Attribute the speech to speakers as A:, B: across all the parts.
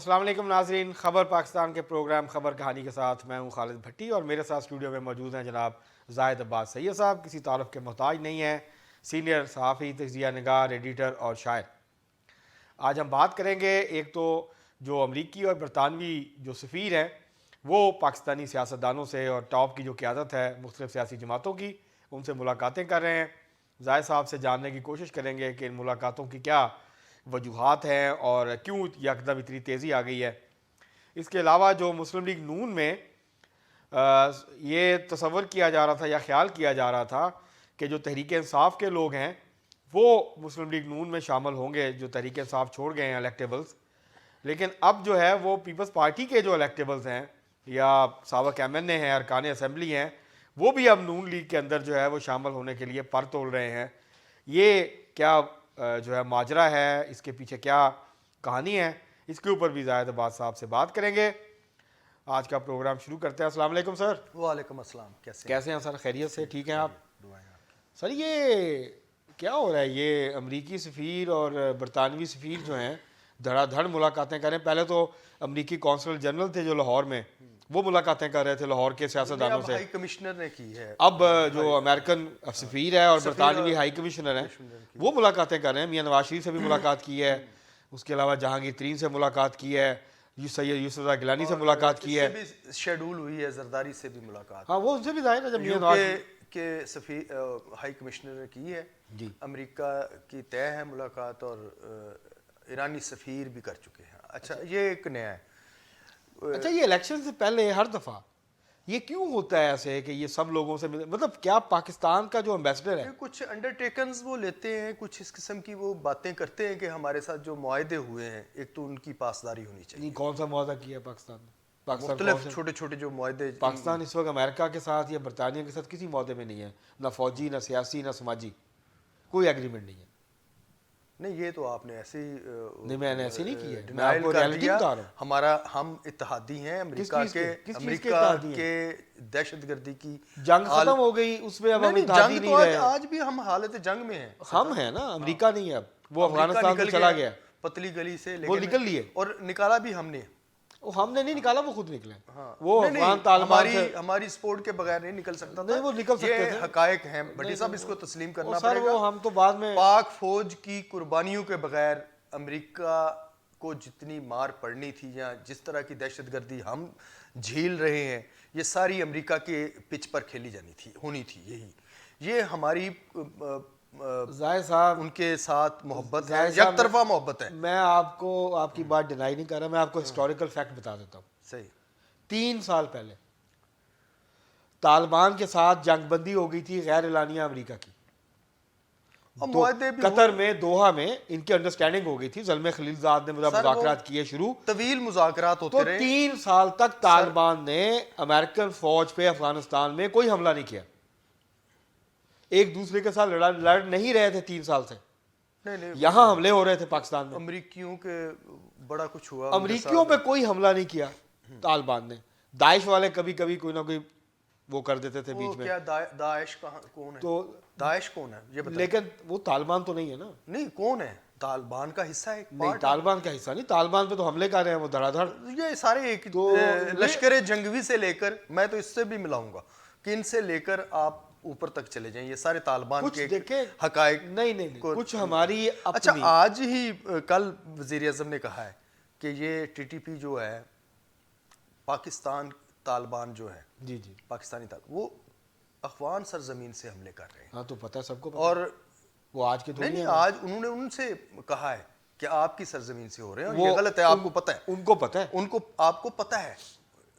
A: السلام علیکم ناظرین، خبر پاکستان کے پروگرام خبر کہانی کے ساتھ میں ہوں خالد بھٹی اور میرے ساتھ اسٹوڈیو میں موجود ہیں جناب زاہد عباس سید صاحب. کسی تعارف کے محتاج نہیں ہیں، سینئر صحافی، تجزیہ نگار، ایڈیٹر اور شاعر. آج ہم بات کریں گے ایک تو جو امریکی اور برطانوی جو سفیر ہیں وہ پاکستانی سیاستدانوں سے اور ٹاپ کی جو قیادت ہے مختلف سیاسی جماعتوں کی، ان سے ملاقاتیں کر رہے ہیں. زاہد صاحب سے جاننے کی کوشش کریں گے کہ ان ملاقاتوں کی کیا وجوہات ہیں اور کیوں یکدم اتنی تیزی آ گئی ہے. اس کے علاوہ جو مسلم لیگ نون میں یہ تصور کیا جا رہا تھا یا خیال کیا جا رہا تھا کہ جو تحریک انصاف کے لوگ ہیں وہ مسلم لیگ نون میں شامل ہوں گے، جو تحریک انصاف چھوڑ گئے ہیں الیکٹیبلز، لیکن اب جو ہے وہ پیپلز پارٹی کے جو الیکٹیبلز ہیں یا سابق ایم این اے ہیں، ارکان اسمبلی ہیں، وہ بھی اب نون لیگ کے اندر جو ہے وہ شامل ہونے کے لیے پر تول رہے ہیں. یہ کیا جو ہے ماجرا ہے، اس کے پیچھے کیا کہانی ہے، اس کے اوپر بھی زاہد عباس صاحب سے بات کریں گے. آج کا پروگرام شروع کرتے ہیں. السلام علیکم سر.
B: وعلیکم السلام.
A: کیسے ہیں سر؟ خیریت سے؟ ٹھیک ہیں آپ؟ سر یہ کیا ہو رہا ہے، یہ امریکی سفیر اور برطانوی سفیر جو ہیں دھڑا دھڑ ملاقاتیں کر رہے ہیں. پہلے تو امریکی کونسل جنرل تھے جو لاہور میں، وہ ملاقاتیں کر رہے تھے لاہور کے سیاستدانوں سے.
B: ہائی کمشنر نے کی ہے.
A: اب جو امریکن سفیر ہے اور برطانوی ہائی کمشنر ہیں وہ ملاقاتیں کر رہے ہیں. میاں نواز شریف سے بھی ملاقات کی ہے، اس کے علاوہ جہانگیر ترین سے ملاقات کی ہے، سید یوسف رضا گیلانی سے ملاقات کی ہے،
B: شیڈول ہوئی ہے زرداری سے بھی ملاقات.
A: ہاں وہ ان سے بھی ظاہر ہے جب میاں نواز
B: کے سفیر ہائی کمشنر نے کی ہے.
A: جی
B: امریکہ کی طے ہے ملاقات اور ایرانی سفیر بھی کر چکے ہیں. اچھا یہ ایک نیا ہے.
A: اچھا یہ الیکشن سے پہلے ہر دفعہ یہ کیوں ہوتا ہے ایسے کہ یہ سب لوگوں سے مطلب کیا پاکستان کا جو امبیسڈر ہے
B: کچھ انڈرٹیکنز وہ لیتے ہیں، کچھ اس قسم کی وہ باتیں کرتے ہیں کہ ہمارے ساتھ جو معاہدے ہوئے ہیں ایک تو ان کی پاسداری ہونی چاہیے.
A: کون سا معاہدہ کیا ہے پاکستان نے؟
B: مختلف چھوٹے چھوٹے جو معاہدے.
A: پاکستان اس وقت امریکہ کے ساتھ یا برطانیہ کے ساتھ کسی معاہدے میں نہیں ہے، نہ فوجی، نہ سیاسی، نہ سماجی، کوئی ایگریمنٹ نہیں ہے.
B: نہیں یہ تو آپ نے ایسے ہی
A: نہیں میں نے ایسے نہیں کیا ہے، میں آپ کو ریالٹی بتا رہا ہوں.
B: ہمارا ہم اتحادی ہیں امریکہ کے دہشت گردی کی
A: جنگ ختم ہو گئی، اس میں اب ہم اتحادی نہیں رہے.
B: آج بھی ہم حالت جنگ میں ہیں.
A: ہم ہیں نا، امریکہ نہیں ہے. اب وہ افغانستان سے چلا گیا
B: پتلی گلی سے،
A: وہ نکل لیے
B: اور نکالا بھی ہم نے.
A: ہم نے نہیں نکالا، وہ خود نکلے. وہ افغان طالبان
B: ہماری سپورٹ کے بغیر نہیں نکل سکتا
A: تھا. وہ نکل سکتے تھے.
B: یہ حقائق ہیں بھٹی صاحب، اس کو تسلیم کرنا
A: پڑے گا. ہم تو بعد میں
B: پاک فوج کی قربانیوں کے بغیر امریکہ کو جتنی مار پڑنی تھی یا جس طرح کی دہشت گردی ہم جھیل رہے ہیں، یہ ساری امریکہ کے پچ پر کھیلی ہونی تھی. یہ ہماری
A: زاہد صاحب
B: ان کے ساتھ محبت ہے، یک طرفہ محبت ہے.
A: میں آپ کو آپ کی بات ڈینائی نہیں کر رہا، میں آپ کو ہسٹوریکل فیکٹ بتا دیتا ہوں.
B: صحیح
A: 3 سال پہلے طالبان کے ساتھ جنگ بندی ہو گئی تھی غیر اعلانیہ امریکہ کی. قطر میں دوحہ میں ان کی انڈرسٹینڈنگ ہو گئی تھی. زلمے خلیل زاد نے مذاکرات کیے شروع،
B: طویل مذاکرات ہوتے رہے.
A: 3 سال تک طالبان نے امریکن فوج پہ افغانستان میں کوئی حملہ نہیں کیا. ایک دوسرے کے ساتھ لڑ نہیں رہے تھے 3 سال سے. یہاں حملے ہو رہے تھے پاکستان میں.
B: امریکیوں کے بڑا کچھ ہوا،
A: امریکیوں پہ کوئی حملہ نہیں کیا طالبان نے. داعش والے کبھی کبھی کوئی نہ کوئی وہ کر دیتے تھے بیچ میں.
B: داعش کون ہے؟
A: تو
B: داعش کون ہے یہ بتائیں.
A: لیکن وہ طالبان تو نہیں ہے نا.
B: نہیں کون ہے؟ طالبان کا حصہ ہے.
A: نہیں طالبان کا حصہ نہیں، طالبان پہ تو حملے کر رہے ہیں وہ دھڑا دھڑ.
B: یہ سارے ایک لشکر جنگوی سے لے کر، میں تو اس سے بھی ملاؤں گا کہ ان سے لے کر آپ اوپر تک چلے جائیں، یہ سارے طالبان کے حقائق.
A: نہیں کچھ ہماری.
B: اچھا آج ہی کل وزیر اعظم نے کہا ہے کہ یہ ٹی ٹی پی جو ہے پاکستان طالبان جو ہے،
A: جی
B: پاکستانی طالبان، وہ افغان سرزمین سے حملے کر رہے ہیں.
A: ہاں تو پتہ ہے سب کو.
B: اور
A: وہ آج کے
B: نہیں آج انہوں نے ان سے کہا ہے کہ آپ کی سرزمین سے ہو رہے ہیں، یہ غلط ہے. آپ کو پتہ ہے،
A: ان کو پتہ ہے،
B: ان کو آپ کو پتہ ہے،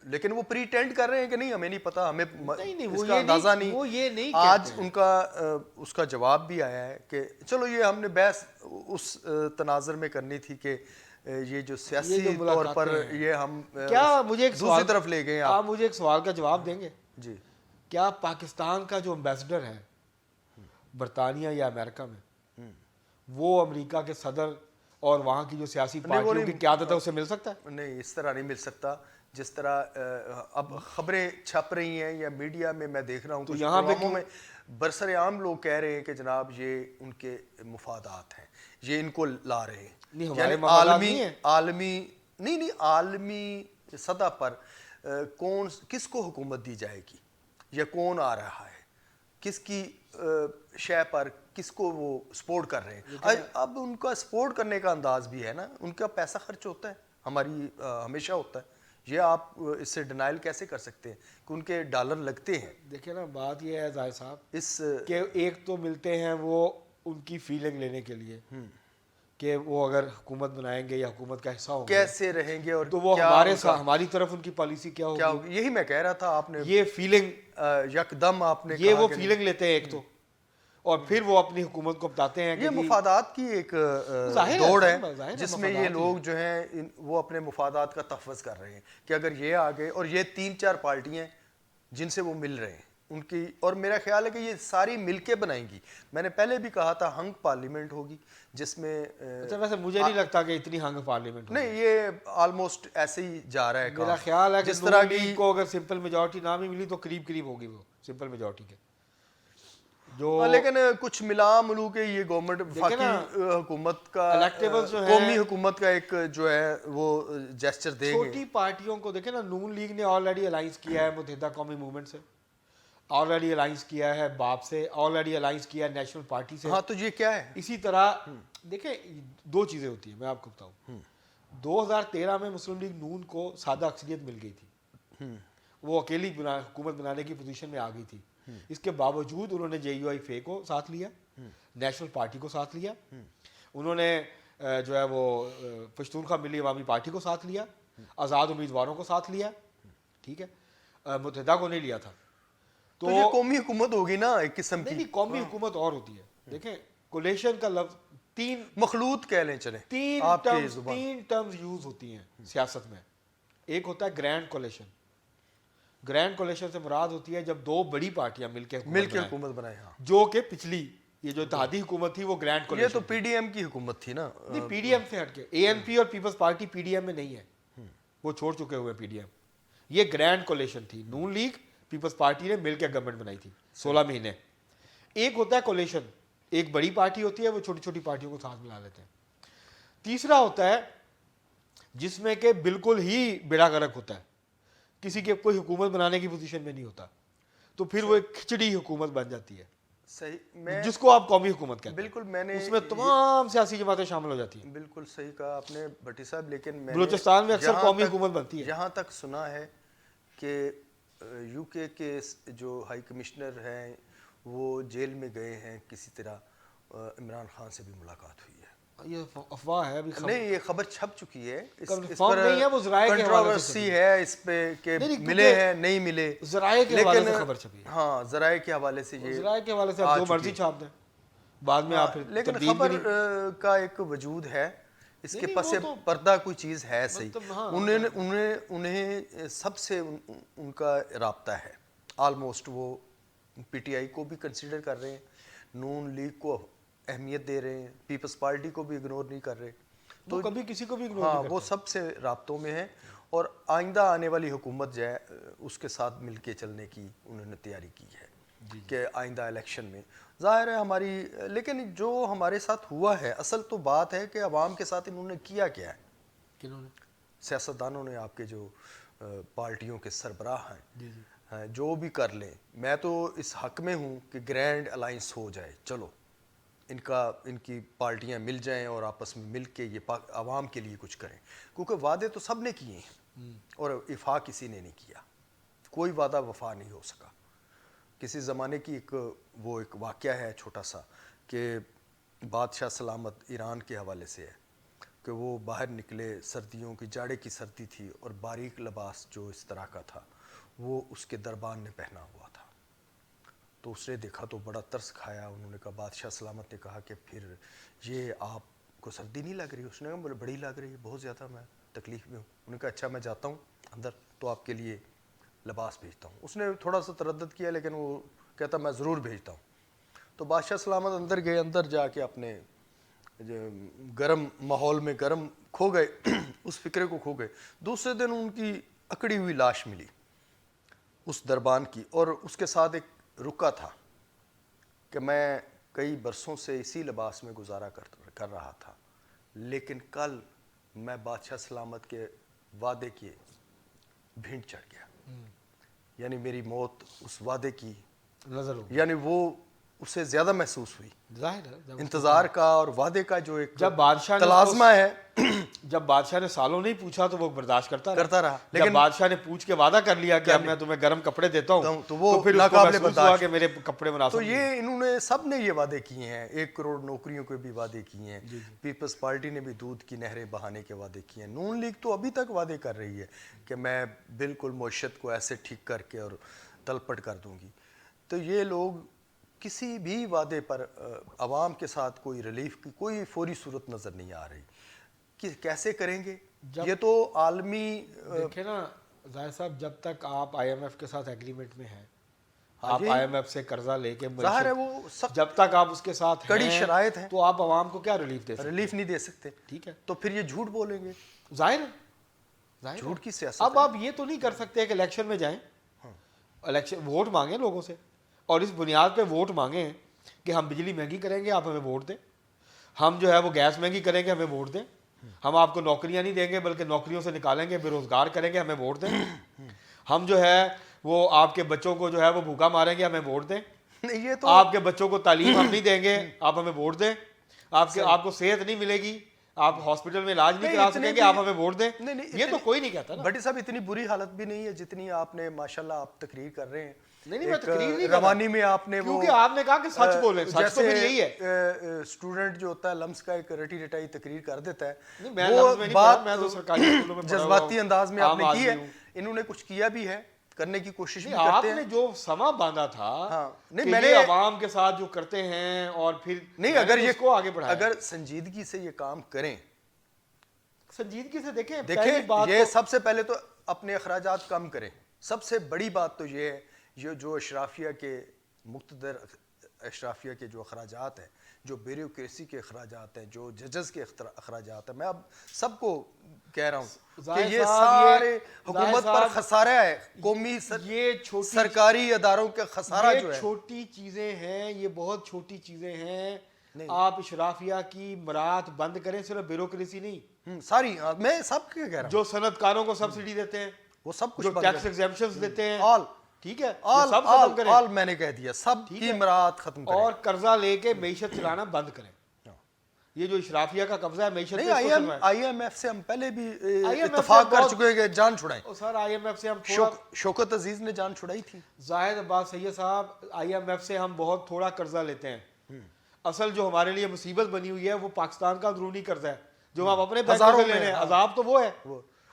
B: لیکن وہ پریٹینڈ کر رہے ہیں کہ نہیں ہمیں نہیں پتہ، ہمیں اس کا اندازہ نہیں.
A: وہ یہ نہیں.
B: آج ان کا اس کا جواب بھی آیا ہے کہ چلو یہ ہم نے بحث اس تناظر میں کرنی تھی کہ یہ جو سیاسی طور پر یہ ہم
A: کیا مجھے ایک
B: دوسری طرف لے گئے.
A: آپ مجھے ایک سوال کا جواب دیں گے؟
B: جی.
A: کیا پاکستان کا جو امبیسڈر ہے برطانیہ یا امریکہ میں، وہ امریکہ کے صدر اور وہاں کی جو سیاسی پارٹیوں کی قیادت ہے اسے مل سکتا ہے؟
B: نہیں اس طرح نہیں مل سکتا جس طرح اب خبریں چھپ رہی ہیں یا میڈیا میں میں دیکھ رہا ہوں کچھ پروگراموں میں برسر عام لوگ کہہ رہے ہیں کہ جناب یہ ان کے مفادات ہیں، یہ ان کو لا رہے ہیں.
A: نہیں ہمارے مفادات نہیں ہیں.
B: عالمی نہیں عالمی سطح پر کس کو حکومت دی جائے گی یا کون آ رہا ہے, کس کی شے پر کس کو وہ سپورٹ کر رہے ہیں. اب ان کا سپورٹ کرنے کا انداز بھی ہے نا, ان کا پیسہ خرچ ہوتا ہے, ہماری ہمیشہ ہوتا ہے. یہ آپ اس سے ڈینائل کیسے کر سکتے ہیں کہ ان کے ڈالر لگتے ہیں.
A: دیکھیں نا بات یہ ہے ظاہر صاحب
B: اس
A: کہ ایک تو ملتے ہیں وہ ان کی فیلنگ لینے کے لیے کہ وہ اگر حکومت بنائیں گے یا حکومت کا حصہ ہوں گے
B: کیسے رہیں گے, اور
A: تو وہ ہماری طرف ان کی پالیسی کیا ہوگی,
B: یہی میں کہہ رہا تھا. آپ نے
A: یہ فیلنگ
B: یکدم آپ نے
A: یہ وہ فیلنگ لیتے ہیں ایک تو, اور پھر وہ اپنی حکومت کو بتاتے ہیں
B: یہ مفادات کی ایک دوڑ ہے جس میں یہ لوگ جو ہیں وہ اپنے مفادات کا تحفظ کر رہے ہیں کہ اگر یہ آگے, اور یہ 3-4 پارٹیاں جن سے وہ مل رہے ہیں ان کی, اور میرا خیال ہے کہ یہ ساری مل کے بنائیں گی. میں نے پہلے بھی کہا تھا ہنگ پارلیمنٹ ہوگی جس میں
A: ویسے مجھے نہیں لگتا کہ اتنی ہنگ پارلیمنٹ
B: نہیں, یہ آلموسٹ ایسے ہی جا رہا ہے.
A: میرا خیال ہے کہ
B: جس طرح
A: کی کو اگر سمپل میجورٹی نہ بھی ملی تو قریب ہوگی وہ سمپل میجورٹی کے جو,
B: لیکن کچھ ملا ملو کے یہ گورنمنٹ وفاقی حکومت کا قومی حکومت کا ایک جو ہے وہ جیسچر دیں گے.
A: چھوٹی پارٹیوں کو دیکھیں نا, نون لیگ نے آلریڈی الائنس کیا ہے متحدہ قومی موومنٹ سے, آلریڈی الائنس کیا ہے باپ سے, آلریڈی الائنس کیا ہے نیشنل پارٹی سے.
B: ہاں تو یہ کیا ہے؟
A: اسی طرح دیکھیں 2 چیزیں ہوتی ہیں, میں آپ کو بتاؤں. 2013 میں مسلم لیگ نون کو سادہ اکثریت مل گئی تھی, وہ اکیلی حکومت بنانے کی پوزیشن میں آ گئی تھی. اس کے باوجود انہوں نے JUI کو ساتھ لیا, نیشنل پارٹی کو ساتھ لیا, انہوں نے جو ہے وہ پشتونخوا ملی عوامی پارٹی کو ساتھ لیا, آزاد امیدواروں کو ساتھ لیا, ٹھیک ہے, متحدہ کو نہیں لیا تھا.
B: تو یہ قومی حکومت ہوگی نا ایک قسم کی.
A: نہیں, قومی حکومت اور ہوتی ہے. دیکھیں کولیشن کا لفظ 3
B: مخلوط کہہ لیں, چلیں
A: 3 ٹرمز یوز ہوتی ہیں سیاست میں. ایک ہوتا ہے گرینڈ کولیشن. گرینڈ کولیشن سے مراد ہوتی ہے جب 2 بڑی پارٹیاں مل کے
B: حکومت بنائیں,
A: جو کہ پچھلی یہ جو اتحادی حکومت تھی وہ گرینڈ کولیشن.
B: یہ تو PDM کی حکومت تھی نا.
A: نہیں, PDM سے ہٹ کے ANP اور پیپلز پارٹی PDM میں نہیں ہے, وہ چھوڑ چکے ہوئے PDM. یہ گرینڈ کولیشن تھی, نون لیگ پیپلز پارٹی نے مل کے گورنمنٹ بنائی تھی 16 مہینے. ایک ہوتا ہے کولیشن, ایک بڑی پارٹی ہوتی ہے, وہ چھوٹی چھوٹی پارٹیوں کو ساتھ ملا لیتے ہیں. تیسرا ہوتا ہے جس میں کہ بالکل ہی بیڑا غرق ہوتا ہے, کسی کے کوئی حکومت بنانے کی پوزیشن میں نہیں ہوتا, تو پھر وہ ایک کھچڑی حکومت بن جاتی ہے,
B: صحیح,
A: جس کو آپ قومی حکومت کہتے ہیں.
B: بالکل, میں نے
A: اس میں تمام سیاسی جماعتیں شامل ہو جاتی ہیں.
B: بالکل صحیح کہا آپ نے بھٹی صاحب. لیکن میں
A: بلوچستان میں اکثر قومی حکومت بنتی ہے.
B: جہاں تک سنا ہے کہ UK کے جو ہائی کمشنر ہیں وہ جیل میں گئے ہیں, کسی طرح عمران خان سے بھی ملاقات ہوئی ہے.
A: یہ افواہ ہے,
B: نہیں, یہ خبر چھپ چکی ہے, اس
A: پر نہیں ہے, وہ ذرائع کے حوالے سے
B: کنٹروورسی ہے اس پہ کہ ملے ہیں نہیں ملے,
A: ذرائع کے حوالے سے خبر چھپی ہے.
B: ہاں, ذرائع کے حوالے سے, یہ
A: ذرائع کے حوالے سے آپ جو مرضی چھاپ دیں, بعد میں آپ
B: لیکن خبر کا ایک وجود ہے, اس کے پس پردہ کوئی چیز ہے صحیح. انہیں سب سے ان کا رابطہ ہے آلموسٹ. وہ PTI کو بھی کنسیڈر کر رہے ہیں, نون لیگ کو اہمیت دے رہے ہیں, پیپلز پارٹی کو بھی اگنور نہیں کر رہے,
A: تو کبھی کسی کو بھی اگنور
B: نہیں. وہ سب سے رابطوں میں ہیں, اور آئندہ آنے والی حکومت جو ہے اس کے ساتھ مل کے چلنے کی انہوں نے تیاری کی ہے کہ آئندہ الیکشن میں ظاہر ہے ہماری. لیکن جو ہمارے ساتھ ہوا ہے, اصل تو بات ہے کہ عوام کے ساتھ انہوں نے کیا کیا ہے.
A: کنہوں نے؟
B: سیاستدانوں نے, آپ کے جو پارٹیوں کے سربراہ ہیں, جو بھی کر لیں. میں تو اس حق میں ہوں کہ گرینڈ الائنس ہو جائے, چلو ان کی پارٹیاں مل جائیں اور آپس میں مل کے یہ عوام کے لیے کچھ کریں, کیونکہ وعدے تو سب نے کیے ہیں اور وفا کسی نے نہیں کیا. کوئی وعدہ وفا نہیں ہو سکا. کسی زمانے کی ایک واقعہ ہے چھوٹا سا, کہ بادشاہ سلامت ایران کے حوالے سے ہے کہ وہ باہر نکلے, سردیوں کی جاڑے کی سردی تھی, اور باریک لباس جو اس طرح کا تھا وہ اس کے دربان نے پہنا ہوا تھا. تو اس نے دیکھا تو بڑا ترس کھایا. انہوں نے کہا, بادشاہ سلامت نے کہا کہ پھر یہ آپ کو سردی نہیں لگ رہی؟ اس نے کہا بڑی لگ رہی ہے, بہت زیادہ, میں تکلیف میں ہوں. انہوں نے کہا اچھا میں جاتا ہوں اندر تو آپ کے لیے لباس بھیجتا ہوں. اس نے تھوڑا سا تردد کیا, لیکن وہ کہتا میں ضرور بھیجتا ہوں. تو بادشاہ سلامت اندر گئے, اندر جا کے اپنے گرم ماحول میں گرم کھو گئے, اس فکرے کو کھو گئے. دوسرے دن ان کی اکڑی ہوئی لاش ملی اس دربان کی, اور اس کے ساتھ ایک رکا تھا کہ میں کئی برسوں سے اسی لباس میں گزارا کر رہا تھا, لیکن کل میں بادشاہ سلامت کے وعدے کی بھینٹ چڑھ گیا، یعنی میری موت اس وعدے کی
A: نظر ہو
B: یعنی وہ اسے زیادہ محسوس ہوئی،
A: ظاہر ہے
B: انتظار کا اور وعدے کا جو ایک
A: جب بادشاہ نے
B: تلازمہ ہے
A: جب بادشاہ نے سالوں نہیں پوچھا تو وہ برداشت کرتا
B: رہا،
A: لیکن بادشاہ نے پوچھ کے وعدہ کر لیا کہ اب میں تمہیں گرم کپڑے دیتا ہوں
B: تو وہ
A: پھر اس کو
B: ناقابل
A: محسوس
B: برداشت
A: ہوا کہ میرے کپڑے مناسب
B: تو یہ انہوں نے سب نے یہ وعدے کیے ہیں، 1 کروڑ نوکریوں کے بھی وعدے کیے ہیں، پیپلز پارٹی نے بھی دودھ کی نہریں بہانے کے وعدے کیے ہیں، نون لیگ تو ابھی تک وعدے کر رہی ہے کہ میں بالکل معیشت کو ایسے ٹھیک کر کے اور تلپٹ کر دوں گی. تو یہ لوگ کسی بھی وعدے پر عوام کے ساتھ کوئی ریلیف کی کوئی فوری صورت نظر نہیں آ رہی کہ کیسے کریں گے. یہ تو عالمی
A: دیکھیں نا ظاہر صاحب، جب تک آپ آئی ایم ایف کے ساتھ ایگریمنٹ میں ہیں، آپ آئی ایم ایف سے قرضہ لے کے
B: ظاہر ہے وہ سخت
A: جب تک آپ اس کے ساتھ
B: کڑی شرائط ہیں
A: تو آپ عوام کو کیا ریلیف دے سکتے
B: ریلیف نہیں دے سکتے.
A: ٹھیک ہے،
B: تو پھر یہ جھوٹ بولیں گے،
A: ظاہر ہے
B: جھوٹ کی سیاست.
A: اب آپ یہ تو نہیں کر سکتے کہ الیکشن میں جائیں، الیکشن ووٹ مانگیں لوگوں سے اور اس بنیاد پہ ووٹ مانگیں کہ ہم بجلی مہنگی کریں گے آپ ہمیں ووٹ دیں، ہم جو ہے وہ گیس مہنگی کریں گے ہمیں ووٹ دیں، ہم آپ کو نوکریاں نہیں دیں گے بلکہ نوکریوں سے نکالیں گے، بے روزگار کریں گے ہمیں ووٹ دیں، ہم جو ہے وہ آپ کے بچوں کو جو ہے وہ بھوکا ماریں گے ہمیں ووٹ دیں،
B: یہ تو
A: آپ کے بچوں کو تعلیم ہم نہیں دیں گے آپ ہمیں ووٹ دیں، آپ کو صحت نہیں ملے گی، آپ ہاسپٹل میں علاج نہیں کرا سکیں گے آپ ہمیں ووٹ دیں. یہ تو کوئی نہیں کہتا نا.
B: بھٹی صاحب اتنی بری حالت بھی نہیں ہے جتنی آپ نے ماشاءاللہ آپ تقریر کر رہے ہیں.
A: نہیں میں تقریر نہیں کر
B: روانی میں آپ نے وہ
A: کیونکہ آپ نے کہا کہ سچ بولیں، سچ تو پھر یہی ہے.
B: اسٹوڈنٹ جو ہوتا ہے لمس کا ایک رٹی رٹائی تقریر کر دیتا ہے،
A: میں
B: وہ
A: لفظ میں نہیں
B: بات
A: پڑھا، میں تو سرکاری اسکولوں میں پڑھا ہوا
B: جذباتی
A: ہوں،
B: انداز میں آپ نے
A: عام
B: کی ہے.
A: آدمی ہوں.
B: انہوں نے کچھ کیا بھی ہے، کرنے کی کوشش بھی
A: آپ
B: کرتے ہیں.
A: نے جو سما باندھا تھا
B: نہیں
A: کہ
B: میں نے
A: یہ عوام کے ساتھ جو کرتے ہیں اور پھر
B: نہیں اگر یہ
A: کو آگے بڑھایا،
B: اگر سنجیدگی سے یہ کام کریں،
A: سنجیدگی سے دیکھیں
B: یہ سب سے پہلے تو اپنے اخراجات کم کریں. سب سے بڑی بات تو یہ ہے یہ جو اشرافیہ کے مقتدر اشرافیہ کے جو اخراجات ہیں، جو بیوروکریسی کے اخراجات ہیں، جو ججز کے اخراجات ہیں، میں اب سب کو کہہ رہا ہوں کہ یہ سارے حکومت پر خسارہ ہے، قومی سرکاری اداروں کا خسارہ جو ہے.
A: چھوٹی چیزیں ہیں، یہ بہت چھوٹی چیزیں ہیں. آپ اشرافیہ کی مراعات بند کریں، صرف بیوروکریسی نہیں،
B: ساری میں سب کے کہہ رہا ہوں،
A: جو صنعت کاروں کو سبسڈی دیتے ہیں،
B: وہ سب کچھ
A: جو ٹیکس ایگزیمپشنز دیتے ہیں،
B: آل
A: ٹھیک ہے،
B: سب ختم کریں. آل میں نے کہہ دیا سب کی مراعات ختم کریں
A: اور قرضہ لے کے معیشت چلانا بند کریں. یہ جو اشرافیہ کا قبضہ ہے معیشت پہ
B: آئی ایم ایف سے ہم پہلے بھی اتفاق کر چکے ہیں کہ جان چھڑائیں.
A: سر آئی ایم ایف سے ہم
B: شوکت عزیز نے جان چھڑائی تھی.
A: زاہد عباس سید صاحب، آئی ایم ایف سے ہم بہت تھوڑا قرضہ لیتے ہیں. اصل جو ہمارے لیے مصیبت بنی ہوئی ہے وہ پاکستان کا اندرونی قرضہ ہے جو ہم اپنے بینکوں سے لے رہے ہیں. عذاب تو وہ ہے،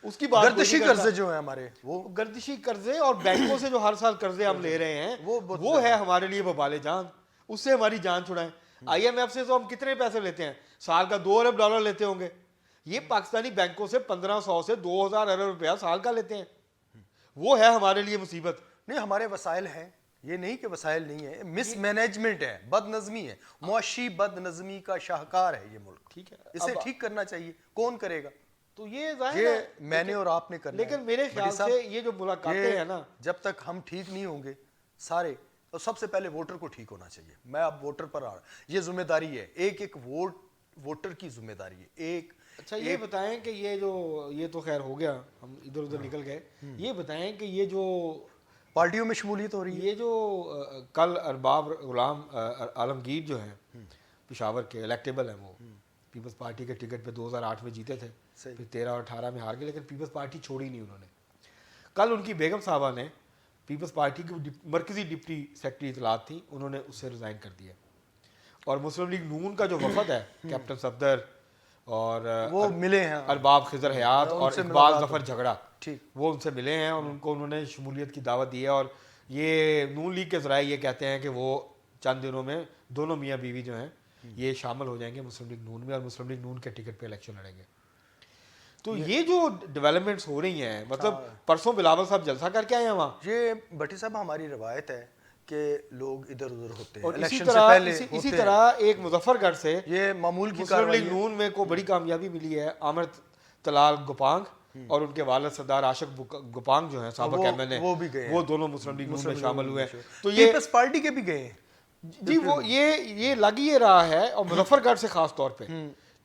A: اس کی بات
B: گردشی قرضے جو ہیں ہمارے، وہ
A: گردشی قرضے اور بینکوں سے جو ہر سال قرضے ہم لے رہے ہیں وہ ہے ہمارے لیے وبال جان. اس سے ہماری جان چھڑائیں. آئی ایم ایف سے تو ہم کتنے پیسے لیتے ہیں؟ سال کا $2 ارب لیتے ہوں گے. یہ پاکستانی بینکوں سے 1500 سے 2000 ارب روپیہ سال کا لیتے ہیں. وہ ہے ہمارے لیے مصیبت.
B: نہیں ہمارے وسائل ہیں، یہ نہیں کہ وسائل نہیں ہے، مس مینجمنٹ ہے، بد نظمی ہے، معاشی بد نظمی کا شاہکار ہے یہ ملک.
A: ٹھیک ہے،
B: اسے ٹھیک کرنا چاہیے. کون کرے گا؟
A: تو یہ ظاہر ہے
B: میں نے اور آپ نے کرنا.
A: لیکن میرے خیال سے یہ جو ملاقاتیں ہیں نا،
B: جب تک ہم ٹھیک نہیں ہوں گے سارے، اور سب سے پہلے ووٹر کو ٹھیک ہونا چاہیے. میں اب ووٹر پر آ رہا ہوں، یہ ذمہ داری ہے، ایک ایک ووٹر کی ذمہ داری ہے. ایک
A: اچھا یہ بتائیں کہ یہ تو خیر ہو گیا، ہم ادھر ادھر نکل گئے. یہ بتائیں کہ یہ جو
B: پارٹیوں میں شمولیت ہو رہی ہے،
A: یہ جو کل ارباب غلام عالمگیر جو ہیں پشاور کے الیکٹیبل ہیں، وہ پیپلز پارٹی کے ٹکٹ پہ 2008 میں جیتے تھے، پھر 13 اور 18 میں ہار گئے، لیکن پیپلز پارٹی چھوڑی نہیں انہوں نے. کل ان کی بیگم صاحبہ نے پیپلز پارٹی کی مرکزی ڈپٹی سیکرٹری اطلاعات تھی، انہوں نے اس سے ریزائن کر دیا. اور مسلم لیگ نون کا جو وفد ہے کیپٹن صفدر اور
B: وہ ملے ہیں
A: ارباب خضر حیات اور اقبال ظفر جھگڑا، وہ ان سے ملے ہیں اور ان کو انہوں نے شمولیت کی دعوت دی ہے. اور یہ نون لیگ کے ذرائع یہ کہتے ہیں کہ وہ چند دنوں میں دونوں میاں بیوی جو ہیں یہ شامل ہو جائیں گے مسلم لیگ نون میں اور مسلم لیگ نون کے ٹکٹ پہ الیکشن لڑیں گے. تو یہ جو ڈیولپمنٹس ہو رہی ہیں، مطلب پرسوں بلاول صاحب جلسہ کر کے آئے ہیں وہاں.
B: یہ بھٹی صاحب ہماری روایت ہے کہ لوگ ادھر ادھر ہوتے ہیں
A: اور
B: الیکشن سے پہلے.
A: اسی طرح ایک مظفر گڑھ سے
B: یہ معمول کی
A: مسلم لیگ نون میں کو بڑی کامیابی ملی ہے. عامر طلال گوپانگ اور ان کے والد سردار عاشق گوپانگ جو ہیں سابق ایم این اے، وہ دونوں مسلم لیگ نون میں شامل ہوئے ہیں. تو یہ
B: پیپلز پارٹی کے بھی گئے ہیں
A: جی، وہ یہ لگ یہ رہا ہے اور مظفر گڑھ سے خاص طور پہ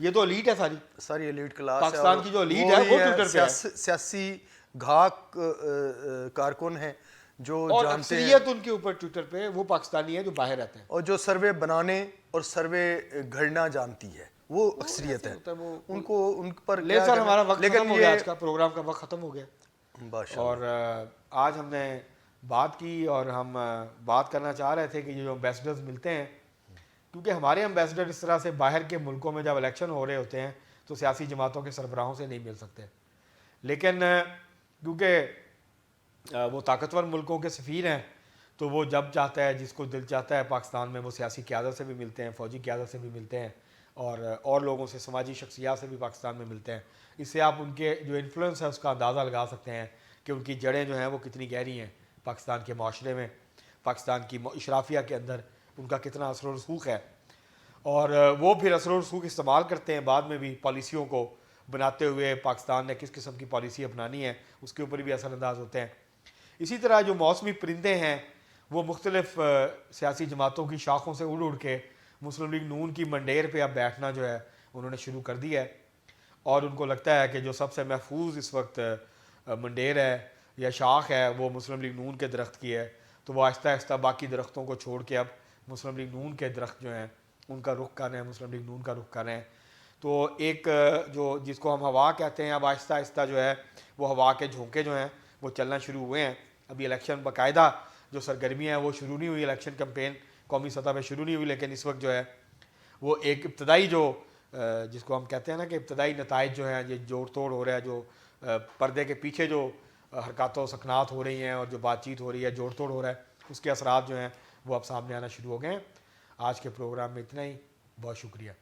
A: یہ تو ایلیٹ ہے
B: ساری ایلیٹ کلاس
A: پاکستان کی جو ایلیٹ ہے وہ ٹویٹر پہ ہے.
B: سیاسی گھاک کارکن ہیں جو
A: اور
B: جانتے ہیں،
A: اکثریت ان کے اوپر ٹویٹر پہ وہ پاکستانی ہیں جو باہر رہتے ہیں
B: اور جو سروے بنانے اور سروے گھڑنا جانتی ہے وہ اکثریت ہے. ان کو ان پر
A: لے سر ہمارا وقت ختم ہو گیا،
B: یہ
A: آج کا پروگرام کا وقت ختم ہو گیا. اور آج ہم نے بات کی اور ہم بات کرنا چاہ رہے تھے کہ یہ جو امبیسڈرز ملتے ہیں، کیونکہ ہمارے امبیسڈر اس طرح سے باہر کے ملکوں میں جب الیکشن ہو رہے ہوتے ہیں تو سیاسی جماعتوں کے سربراہوں سے نہیں مل سکتے، لیکن کیونکہ وہ طاقتور ملکوں کے سفیر ہیں تو وہ جب چاہتا ہے، جس کو دل چاہتا ہے پاکستان میں، وہ سیاسی قیادت سے بھی ملتے ہیں، فوجی قیادت سے بھی ملتے ہیں، اور لوگوں سے، سماجی شخصیات سے بھی پاکستان میں ملتے ہیں. اس سے آپ ان کے جو انفلوئنس ہے اس کا اندازہ لگا سکتے ہیں کہ ان کی جڑیں جو ہیں وہ کتنی گہری ہیں پاکستان کے معاشرے میں، پاکستان کی اشرافیہ کے اندر ان کا کتنا اثر و رسوخ ہے. اور وہ پھر اثر و رسوخ استعمال کرتے ہیں بعد میں بھی پالیسیوں کو بناتے ہوئے، پاکستان نے کس قسم کی پالیسی اپنانی ہے اس کے اوپر بھی اثر انداز ہوتے ہیں. اسی طرح جو موسمی پرندے ہیں وہ مختلف سیاسی جماعتوں کی شاخوں سے اڑ کے مسلم لیگ نون کی منڈیر پہ اب بیٹھنا جو ہے انہوں نے شروع کر دیا ہے، اور ان کو لگتا ہے کہ جو سب سے محفوظ اس وقت منڈیر ہے یا شاخ ہے وہ مسلم لیگ نون کے درخت کی ہے، تو وہ آہستہ آہستہ باقی درختوں کو چھوڑ کے اب مسلم لیگ نون کے درخت جو ہیں ان کا رخ کر رہے ہیں، مسلم لیگ نون کا رخ کر رہے ہیں. تو ایک جو جس کو ہم ہوا کہتے ہیں، اب آہستہ آہستہ جو ہے وہ ہوا کے جھونکے جو ہیں وہ چلنا شروع ہوئے ہیں. ابھی الیکشن باقاعدہ جو سرگرمیاں ہیں وہ شروع نہیں ہوئی، الیکشن کمپین قومی سطح پہ شروع نہیں ہوئی، لیکن اس وقت جو ہے وہ ایک ابتدائی جو جس کو ہم کہتے ہیں نا کہ ابتدائی نتائج جو ہیں، یہ جوڑ توڑ ہو رہا ہے، جو پردے کے پیچھے جو حرکات و سکنات ہو رہی ہیں اور جو بات چیت ہو رہی ہے، جوڑ توڑ ہو رہا ہے، اس کے اثرات جو ہیں وہ اب سامنے آنا شروع ہو گئے ہیں. آج کے پروگرام میں اتنا ہی، بہت شکریہ.